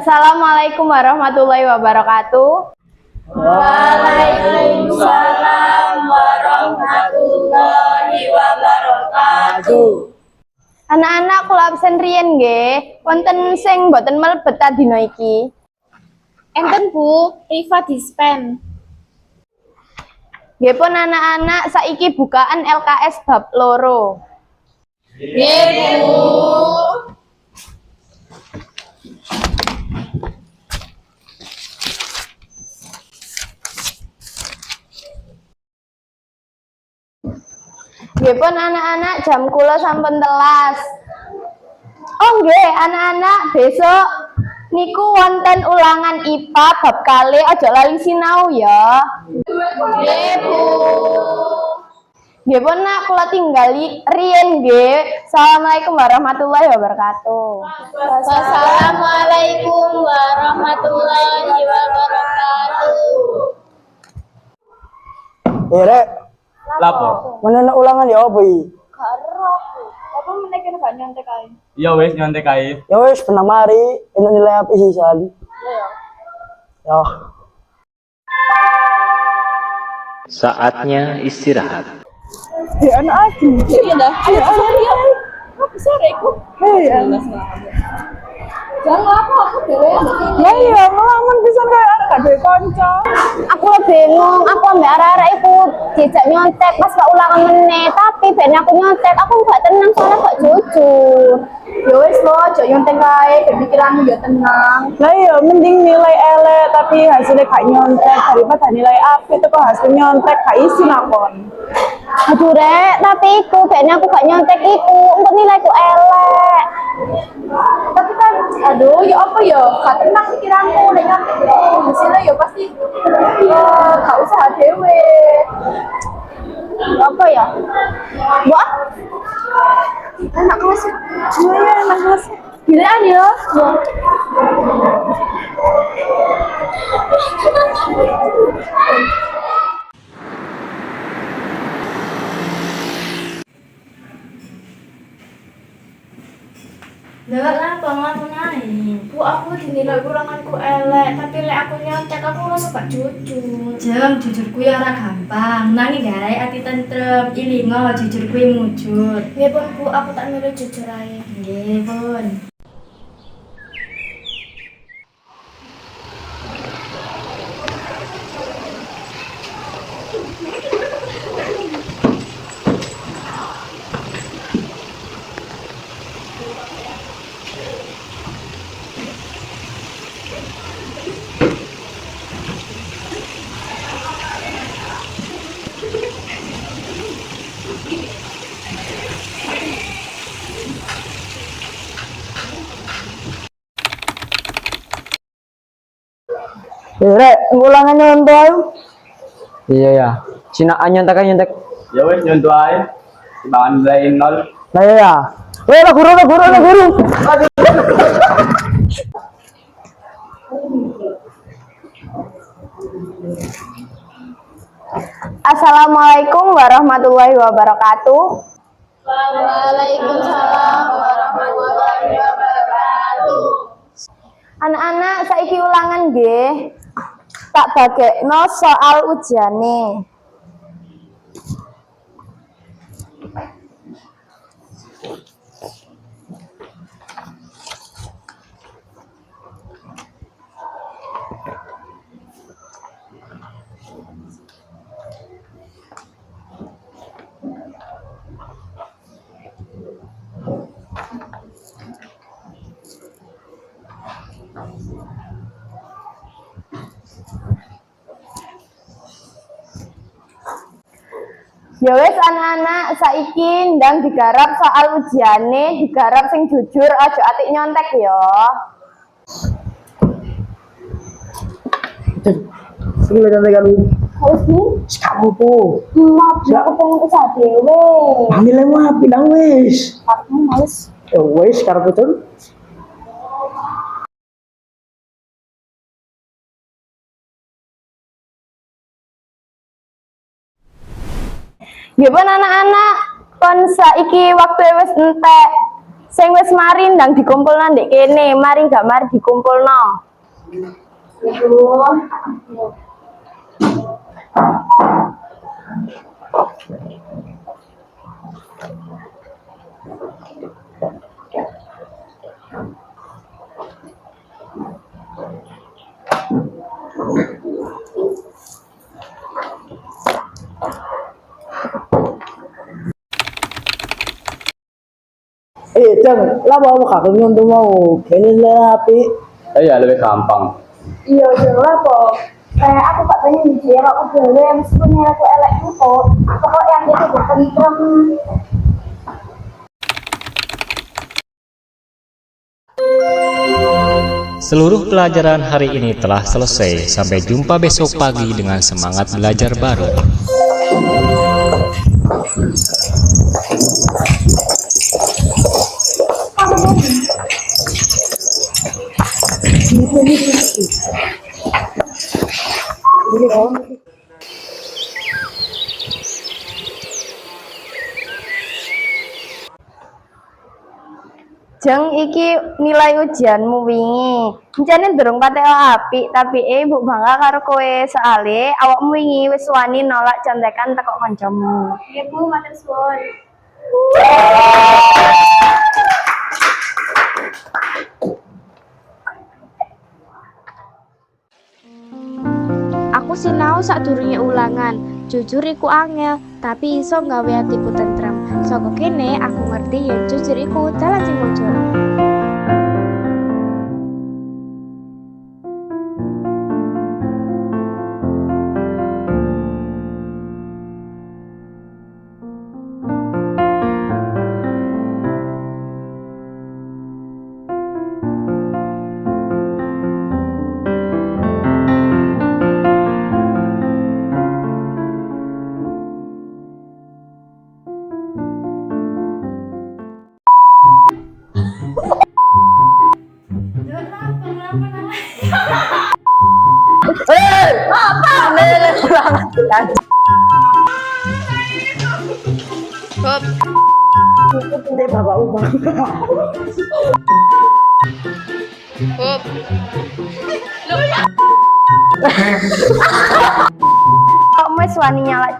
Assalamualaikum warahmatullahi wabarakatuh. Waalaikumsalam warahmatullahi wabarakatuh. Anak-anak kula absen riyen nggih. Wonten sing mboten mlebet ta dina iki? Enten Bu, Riva dispen. Nggih pun anak-anak saiki bukaan LKS bab loro. Nggih, Bu. Nggih pun anak-anak jam kula sampun telas. Oh nggih, anak-anak besok niku wonten ulangan IPA bab kalih, aja lali sinau ya. Nggih, Bu. Nggih pun nak kula tinggali riyen nggih. Assalamualaikum warahmatullahi wabarakatuh. Wassalamualaikum warahmatullahi wabarakatuh. Rek, Lapor. mana ulangan ya apa iki? Karo apa meneh kene gak nyontek ae. Ya wis nyontek ae. Ya wis benang mari, enak nilai apa sih sali? Ya. Saatnya istirahat. Ya anak aku. Iya dah. Ayo seharian. Apa sore iku? Hei, Jangan aku dhewe. ya iya ngelamun pisan kayak anak gak duwe kanca. Aku bingung, aku ambek arek-arek iku dijak nyontek pas gak ulangan meneh, tapi ben aku nyontek, aku gak tenang soalnya gak jujur. Ya wis lo, aja nyontek ae, pikiranmu ya tenang. Lah iya mending nilai elek tapi hasilnya gak nyontek daripada nilai apik itu kok hasil nyontek gak isi lakon. Aduh rek, tapi iku ben aku gak nyontek iku, untuk nilaiku elek. Tapi kan aduh ya apa ya? Gak tenang pikiranmu nek nyontek itu. Hasilnya ya pasti gak usaha dhewe. Apa ya? Wah, Enak kelas. Iya enak kelas. Gilaan ya. Lewat apa ngelakuin ae? Bu, aku dinilai ulanganku elek, tapi lek aku nyontek aku rasa gak jujur. Jeng, jujurku ya ora gampang. Nanging gawe ati tentrem, ilingo jujur kuwi mujud. Nggih pun Bu, aku tak milih jujur ae. Nggih pun. Ya rek, ulangan nyontek. Iya ya. Cina nyontek aja nyontek. Ya wis nyontek ae. Timbangan nilai 0. Lah ya. Weh lah guru. assalamualaikum warahmatullahi wabarakatuh. Waalaikumsalam warahmatullahi wabarakatuh. Anak-anak saiki ulangan nggih. Tak bagekno soal ujane. Ya wis anak-anak saiki ndang digarap soal ujiane, digarap sing jujur aja atik nyontek ya. Sing nyontek kan. Harus Bu, Kamu po. maaf aku pengen usaha dhewe. Nilaimu apik lah wis. Aku males. Ya wis karep betul. Nggih pun anak-anak, kon saiki waktu wis entek. Sing wis mari ndang dikumpulno ndek kene, mari gak mari dikumpulno. Jang, lah mau kakak nyontoh mau, kayaknya saya api. Iya, lebih gampang. Iya, jelas kok. Aku gak pengen dia aku dhewe meskipun aku elek kok. Pokoknya yang dia tuh tentrem. Seluruh pelajaran hari ini telah selesai. Sampai jumpa besok pagi dengan semangat belajar baru. Jeng iki nilai ujianmu wingi. Jane durung patek apik, tapi ibu bangga karo kowe soale awakmu wingi wis wani nolak contekan teko kancamu. Iya Bu, matur suwun. Aku sinau sadurunge ulangan. Jujur iku angel, tapi iso nggawe atiku tentrem. Saka kene aku ngerti yen jujur iku dalan sing mujur. Awakmu wis wani nyolak